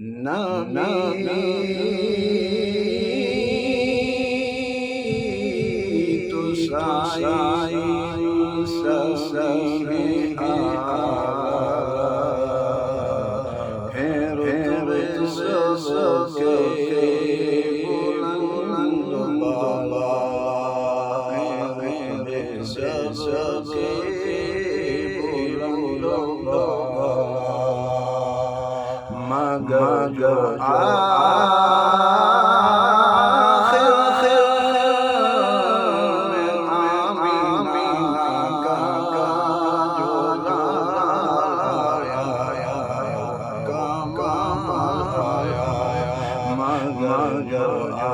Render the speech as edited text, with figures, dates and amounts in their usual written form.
نبيت سبيها सबके बुलंद बाला है सबके बुलंद बाला मगर आखिर में आमीना का जो लाया मगर